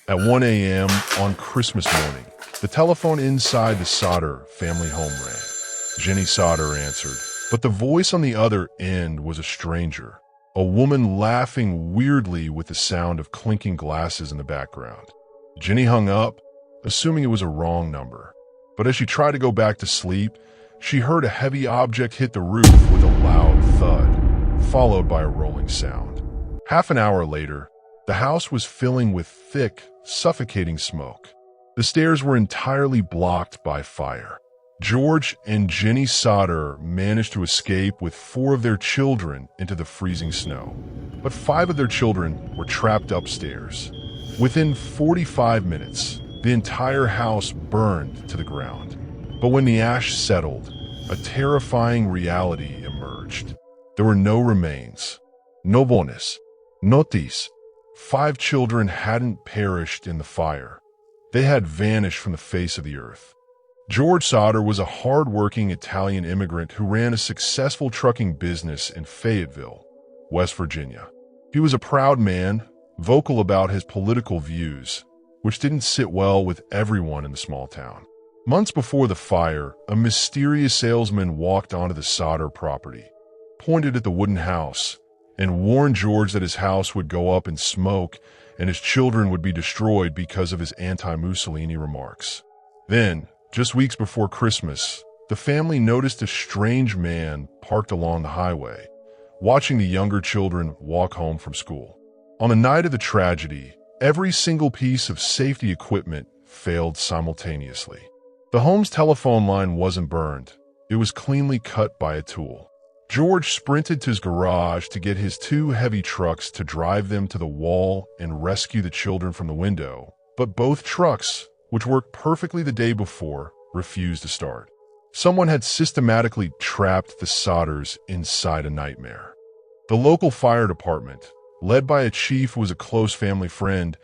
At 1 a.m. on Christmas morning, the telephone inside the Sodder family home rang. Jennie Sodder answered, but the voice on the other end was a stranger, a woman laughing weirdly with the sound of clinking glasses in the background. Jennie hung up, assuming it was a wrong number. But as she tried to go back to sleep, she heard a heavy object hit the roof with a loud thud, followed by a rolling sound. Half an hour later, the house was filling with thick, suffocating smoke. The stairs were entirely blocked by fire. George and Jennie Sodder managed to escape with 4 of their children into the freezing snow, but 5 of their children were trapped upstairs. Within 45 minutes, the entire house burned to the ground. But when the ash settled, a terrifying reality emerged. There were no remains, no bones, notis. 5 children hadn't perished in the fire. They had vanished from the face of the earth. George Sodder was a hard-working Italian immigrant who ran a successful trucking business in Fayetteville, West Virginia. He was a proud man, vocal about his political views, which didn't sit well with everyone in the small town. Months before the fire, a mysterious salesman walked onto the Sodder property, pointed at the wooden house, and warned George that his house would go up in smoke and his children would be destroyed because of his anti-Mussolini remarks. Then, just weeks before Christmas, the family noticed a strange man parked along the highway, watching the younger children walk home from school. On the night of the tragedy, every single piece of safety equipment failed simultaneously. The home's telephone line wasn't burned. It was cleanly cut by a tool. George sprinted to his garage to get his 2 heavy trucks to drive them to the wall and rescue the children from the window, but both trucks, which worked perfectly the day before, refused to start. Someone had systematically trapped the Sodders inside a nightmare. The local fire department, led by a chief who was a close family friend,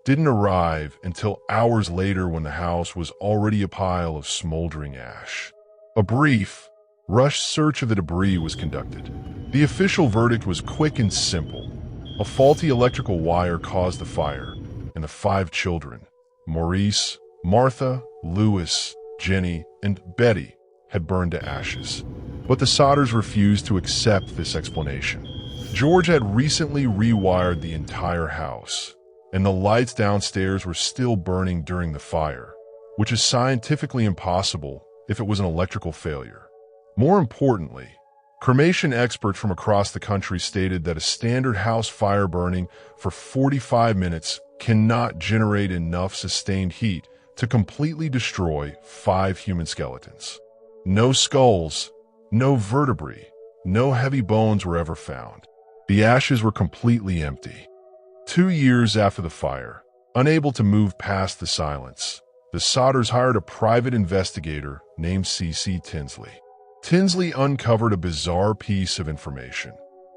didn't arrive until hours later when the house was already a pile of smoldering ash. A brief, rushed search of the debris was conducted. The official verdict was quick and simple. A faulty electrical wire caused the fire, and the 5 children, Maurice, Martha, Louis, Jennie, and Betty, had burned to ashes. But the Sodders refused to accept this explanation. George had recently rewired the entire house, and the lights downstairs were still burning during the fire, which is scientifically impossible if it was an electrical failure. More importantly, cremation experts from across the country stated that a standard house fire burning for 45 minutes cannot generate enough sustained heat to completely destroy 5 human skeletons. No skulls, no vertebrae, no heavy bones were ever found. The ashes were completely empty. 2 years after the fire, unable to move past the silence, the Sodders hired a private investigator named C.C. Tinsley. Tinsley uncovered a bizarre piece of information.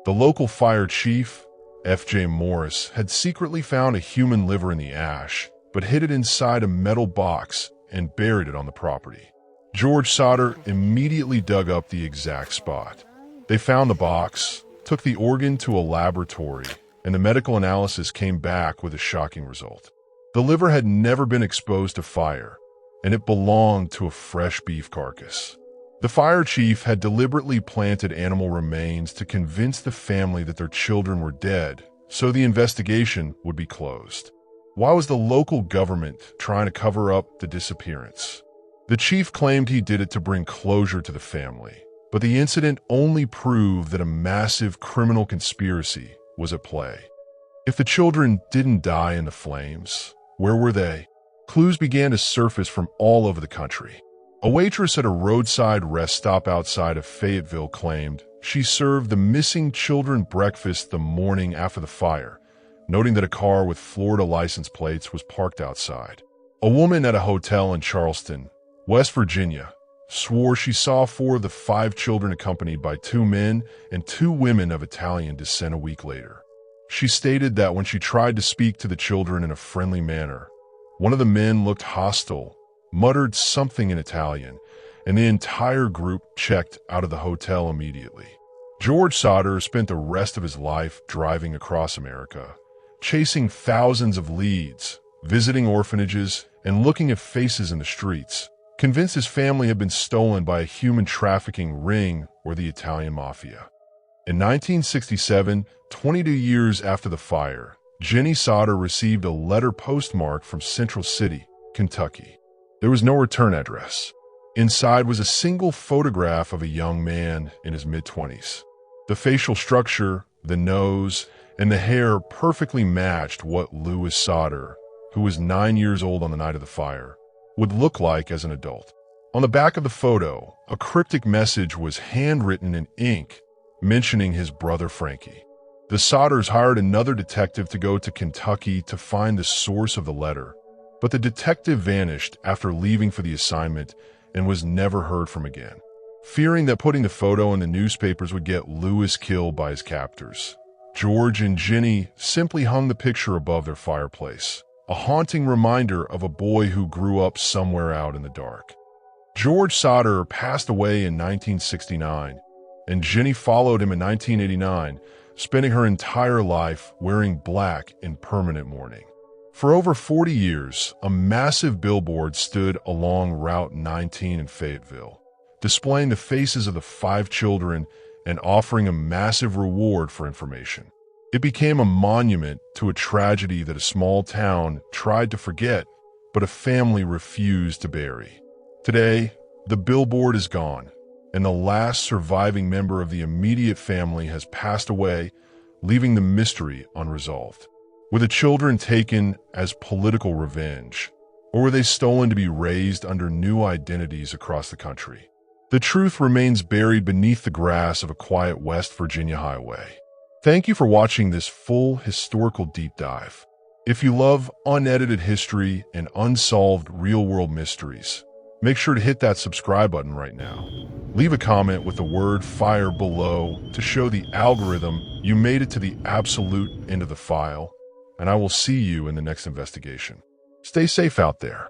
The local fire chief, F.J. Maurice, had secretly found a human liver in the ash, but hid it inside a metal box and buried it on the property. George Sodder immediately dug up the exact spot. They found the box, took the organ to a laboratory, and the medical analysis came back with a shocking result. The liver had never been exposed to fire, and it belonged to a fresh beef carcass. The fire chief had deliberately planted animal remains to convince the family that their children were dead, so the investigation would be closed. Why was the local government trying to cover up the disappearance? The chief claimed he did it to bring closure to the family, but the incident only proved that a massive criminal conspiracy was at play. If the children didn't die in the flames, where were they? Clues began to surface from all over the country. A waitress at a roadside rest stop outside of Fayetteville claimed she served the missing children breakfast the morning after the fire, noting that a car with Florida license plates was parked outside. A woman at a hotel in Charleston, West Virginia, swore she saw 4 of the 5 children accompanied by 2 men and 2 women of Italian descent a week later. She stated that when she tried to speak to the children in a friendly manner, one of the men looked hostile, muttered something in Italian, and the entire group checked out of the hotel immediately. George Sodder spent the rest of his life driving across America, chasing thousands of leads, visiting orphanages, and looking at faces in the streets, convinced his family had been stolen by a human trafficking ring or the Italian mafia. In 1967, 22 years after the fire, Jennie Sodder received a letter postmarked from Central City, Kentucky. There was no return address. Inside was a single photograph of a young man in his mid-20s. The facial structure, the nose, and the hair perfectly matched what Louis Sodder, who was 9 years old on the night of the fire, would look like as an adult. On the back of the photo, a cryptic message was handwritten in ink, mentioning his brother Frankie. The Sodders hired another detective to go to Kentucky to find the source of the letter, but the detective vanished after leaving for the assignment and was never heard from again. Fearing that putting the photo in the newspapers would get Louis killed by his captors, George and Jennie simply hung the picture above their fireplace, a haunting reminder of a boy who grew up somewhere out in the dark. George Sodder passed away in 1969, and Jennie followed him in 1989, spending her entire life wearing black in permanent mourning. For over 40 years, a massive billboard stood along Route 19 in Fayetteville, displaying the faces of the 5 children and offering a massive reward for information. It became a monument to a tragedy that a small town tried to forget, but a family refused to bury. Today, the billboard is gone, and the last surviving member of the immediate family has passed away, leaving the mystery unresolved. Were the children taken as political revenge, or were they stolen to be raised under new identities across the country? The truth remains buried beneath the grass of a quiet West Virginia highway. Thank you for watching this full historical deep dive. If you love unedited history and unsolved real-world mysteries, make sure to hit that subscribe button right now. Leave a comment with the word fire below to show the algorithm you made it to the absolute end of the file, and I will see you in the next investigation. Stay safe out there.